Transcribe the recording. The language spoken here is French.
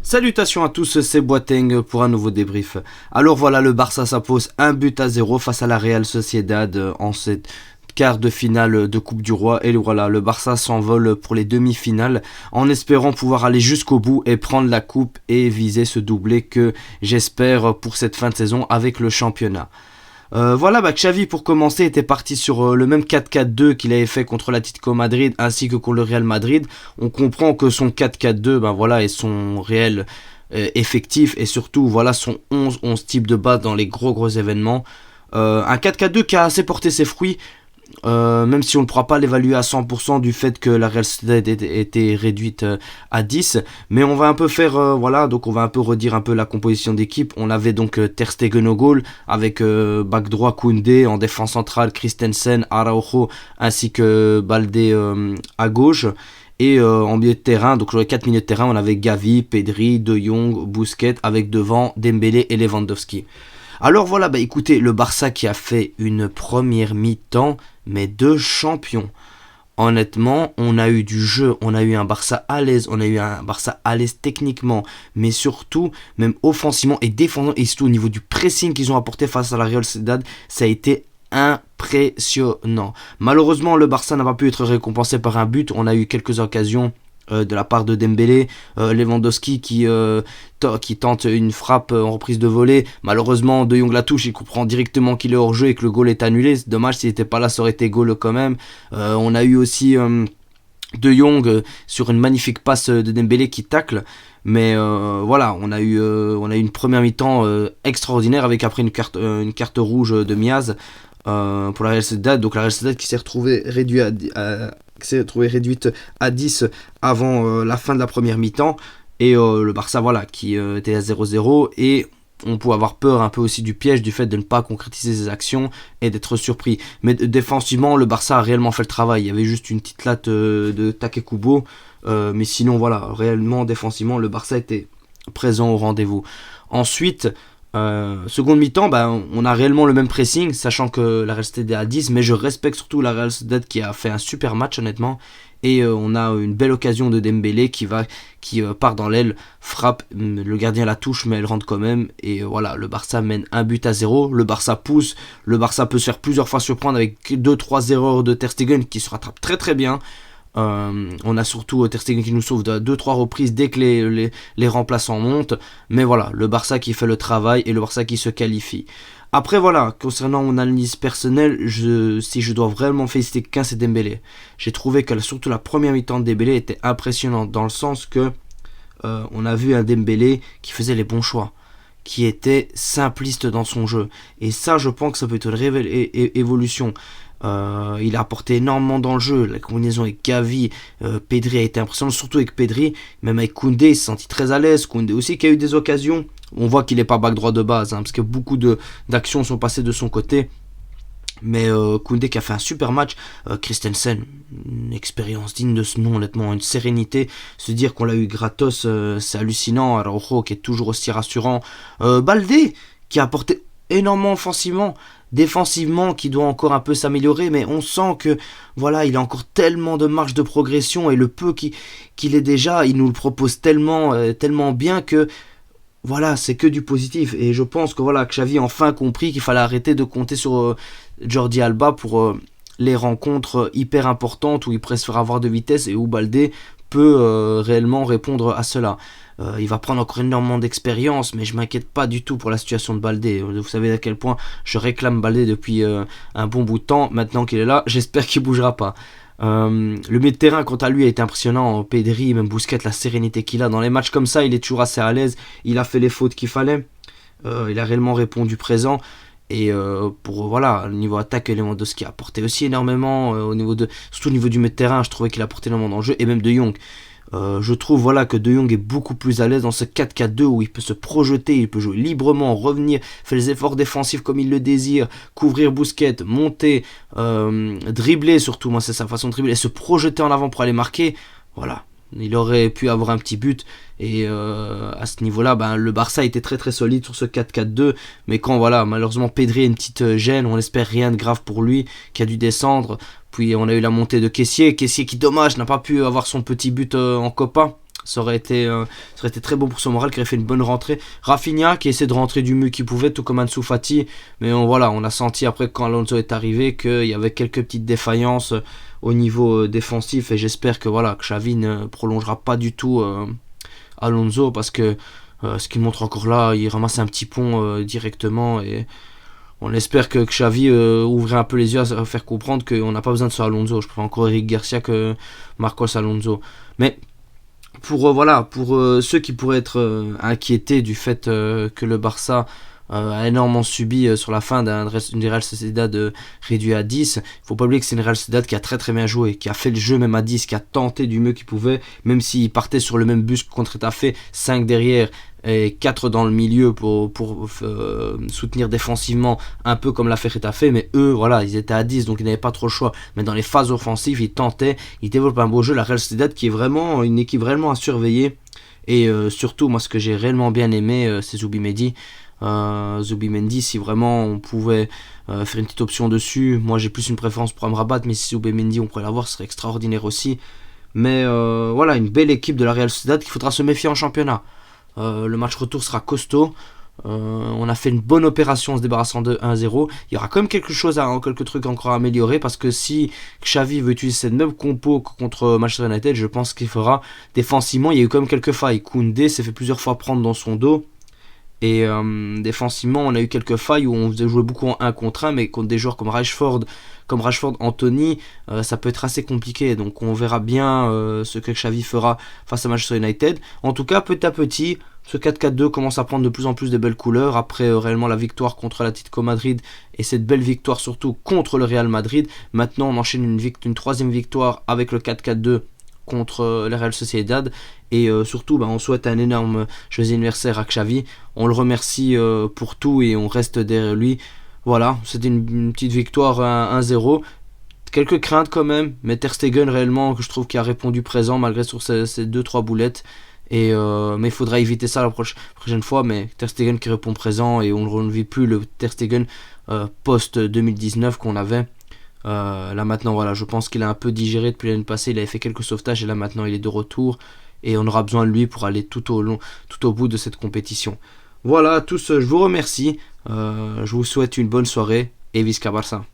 Salutations à tous, c'est Boateng pour un nouveau débrief. Alors voilà, le Barça s'impose 1-0 face à la Real Sociedad en cette quart de finale de Coupe du Roi. Et voilà, le Barça s'envole pour les demi-finales en espérant pouvoir aller jusqu'au bout et prendre la coupe et viser ce doublé que j'espère pour cette fin de saison avec le championnat. Xavi pour commencer était parti sur le même 4-4-2 qu'il avait fait contre l'Atlético Madrid ainsi que contre le Real Madrid. On comprend que son 4-4-2 est son réel effectif et surtout son 11 type de base dans les gros événements. Un 4-4-2 qui a assez porté ses fruits. Même si on ne pourra pas l'évaluer à 100% du fait que la Real Sociedad était réduite à 10, mais on va un peu faire donc on va un peu redire un peu la composition d'équipe. On avait donc Ter Stegen au goal avec back droit Koundé, en défense centrale Christensen, Araujo ainsi que Baldé à gauche. Et en milieu de terrain, donc sur les 4 milieux de terrain, on avait Gavi, Pedri, De Jong, Busquets avec devant Dembélé et Lewandowski. Alors voilà, écoutez, le Barça qui a fait une première mi-temps, mais de champion. Honnêtement, on a eu du jeu, on a eu un Barça à l'aise, on a eu un Barça à l'aise techniquement, mais surtout, même offensivement et défensivement, et surtout au niveau du pressing qu'ils ont apporté face à la Real Sociedad, ça a été impressionnant. Malheureusement, le Barça n'a pas pu être récompensé par un but, on a eu quelques occasions de la part de Dembélé, Lewandowski qui tente une frappe en reprise de volée. Malheureusement, De Jong la touche, il comprend directement qu'il est hors jeu et que le goal est annulé. C'est dommage, s'il n'était pas là, ça aurait été goal quand même. On a eu aussi De Jong sur une magnifique passe de Dembélé qui tacle. Mais on a eu une première mi-temps extraordinaire avec après une carte rouge de Miaz pour la Real Sociedad. Donc la Real Sociedad qui s'est retrouvée réduite à 10 avant la fin de la première mi-temps. Et le Barça qui était à 0-0. Et on peut avoir peur un peu aussi du piège du fait de ne pas concrétiser ses actions et d'être surpris. Mais défensivement, le Barça a réellement fait le travail. Il y avait juste une petite latte de Takekubo. Mais sinon, réellement, défensivement, le Barça était présent au rendez-vous. Ensuite, seconde mi-temps, on a réellement le même pressing, sachant que la Real Sociedad est à 10, mais je respecte surtout la Real Sociedad qui a fait un super match honnêtement. Et on a une belle occasion de Dembélé qui part dans l'aile, frappe, le gardien la touche mais elle rentre quand même. Et le Barça mène 1-0, le Barça pousse, le Barça peut se faire plusieurs fois surprendre avec 2-3 erreurs de Ter Stegen qui se rattrape très très bien. On a surtout Ter Stegen qui nous sauve de 2-3 reprises dès que les remplaçants montent. Mais le Barça qui fait le travail et le Barça qui se qualifie. Après concernant mon analyse personnelle, si je dois vraiment féliciter quelqu'un, c'est Dembélé. J'ai trouvé que surtout la première mi-temps de Dembélé était impressionnante dans le sens que on a vu un Dembélé qui faisait les bons choix, qui était simpliste dans son jeu. Et ça, je pense que ça peut être une réelle évolution. Il a apporté énormément dans le jeu. La combinaison avec Gavi, Pedri a été impressionnante, surtout avec Pedri. Même avec Koundé, il s'est senti très à l'aise. Koundé aussi qui a eu des occasions. On voit qu'il n'est pas back droit de base, parce que beaucoup d'actions sont passées de son côté. Mais Koundé qui a fait un super match. Christensen, une expérience digne de ce nom, honnêtement, une sérénité. Se dire qu'on l'a eu gratos, c'est hallucinant. Araujo qui est toujours aussi rassurant. Baldé qui a apporté énormément offensivement, défensivement qui doit encore un peu s'améliorer, mais on sent que il a encore tellement de marge de progression et le peu qu'il est déjà, il nous le propose tellement bien que c'est que du positif. Et je pense que Xavi a enfin compris qu'il fallait arrêter de compter sur Jordi Alba pour les rencontres hyper importantes où il préfère avoir de vitesse et où Baldé peut réellement répondre à cela. Il va prendre encore énormément d'expérience, mais je m'inquiète pas du tout pour la situation de Baldé. Vous savez à quel point je réclame Baldé depuis un bon bout de temps. Maintenant qu'il est là, j'espère qu'il bougera pas. Le milieu de terrain, quant à lui, a été impressionnant. Pedri, même Busquets, la sérénité qu'il a dans les matchs comme ça, il est toujours assez à l'aise. Il a fait les fautes qu'il fallait. Il a réellement répondu présent. Et au niveau attaque, Lewandowski a apporté aussi énormément. Surtout au niveau du milieu de terrain, je trouvais qu'il a apporté énormément dans le jeu. Et même De Jong. Je trouve que De Jong est beaucoup plus à l'aise dans ce 4-4-2 où il peut se projeter, il peut jouer librement, revenir, faire les efforts défensifs comme il le désire, couvrir Busquets, monter, dribbler surtout, moi c'est sa façon de dribbler, et se projeter en avant pour aller marquer. Il aurait pu avoir un petit but et à ce niveau-là, le Barça était très très solide sur ce 4-4-2, mais quand malheureusement Pedri a une petite gêne, on espère rien de grave pour lui, qui a dû descendre. Puis on a eu la montée de Kessié qui dommage n'a pas pu avoir son petit but en Copa Ça aurait été très bon pour son moral, qui aurait fait une bonne rentrée. Rafinha qui essaie de rentrer du mieux qu'il pouvait, tout comme Ansu Fati. Mais on a senti après quand Alonso est arrivé qu'il y avait quelques petites défaillances au niveau défensif. Et j'espère que Xavi ne prolongera pas du tout Alonso, parce que ce qu'il montre encore là, il ramasse un petit pont directement. Et on espère que Xavi ouvre un peu les yeux à faire comprendre qu'on n'a pas besoin de ce Alonso. Je préfère encore Eric Garcia que Marcos Alonso. Mais pour ceux qui pourraient être inquiétés du fait que le Barça a énormément subi sur la fin d'une Real Sociedad réduit à 10. Il faut pas oublier que c'est une Real Sociedad qui a très très bien joué, qui a fait le jeu même à 10, qui a tenté du mieux qu'il pouvait, même s'il partait sur le même bus contre Retafe, 5 derrière et 4 dans le milieu pour soutenir défensivement, un peu comme l'a fait Retafe. Mais eux, ils étaient à 10, donc ils n'avaient pas trop le choix. Mais dans les phases offensives, ils tentaient, ils développent un beau jeu. La Real Sociedad qui est vraiment une équipe vraiment à surveiller. Et surtout, moi, ce que j'ai réellement bien aimé, c'est Zubimendi. Zubimendi, si vraiment on pouvait faire une petite option dessus, moi j'ai plus une préférence pour Amrabat, mais si Zubimendi on pourrait l'avoir, ce serait extraordinaire aussi. Mais une belle équipe de la Real Sociedad qu'il faudra se méfier en championnat. Le match retour sera costaud. On a fait une bonne opération en se débarrassant de 1-0. Il y aura quand même quelques trucs encore à améliorer, parce que si Xavi veut utiliser cette même compo contre Manchester United, je pense qu'il fera défensivement. Il y a eu quand même quelques failles. Koundé s'est fait plusieurs fois prendre dans son dos. Et défensivement, on a eu quelques failles où on faisait jouer beaucoup en 1 contre 1, mais contre des joueurs comme Rashford, Anthony, ça peut être assez compliqué. Donc on verra bien ce que Xavi fera face à Manchester United. En tout cas, petit à petit, ce 4-4-2 commence à prendre de plus en plus de belles couleurs. Après réellement la victoire contre l'Atlético Madrid et cette belle victoire surtout contre le Real Madrid. Maintenant, on enchaîne une troisième victoire avec le 4-4-2 contre la Real Sociedad. Et surtout, on souhaite un énorme joyeux anniversaire à Xavi. On le remercie pour tout et on reste derrière lui. Voilà, c'était une petite victoire 1-0. Quelques craintes quand même, mais Ter Stegen réellement, que je trouve qu'il a répondu présent malgré sur ces 2-3 boulettes. Mais il faudra éviter ça la prochaine fois. Mais Ter Stegen qui répond présent, et on ne vit plus le Ter Stegen post-2019 qu'on avait. Là maintenant, je pense qu'il a un peu digéré depuis l'année passée. Il avait fait quelques sauvetages et là maintenant il est de retour. Et on aura besoin de lui pour aller tout au bout de cette compétition. Voilà, tous, je vous remercie. Je vous souhaite une bonne soirée et Visca Barça.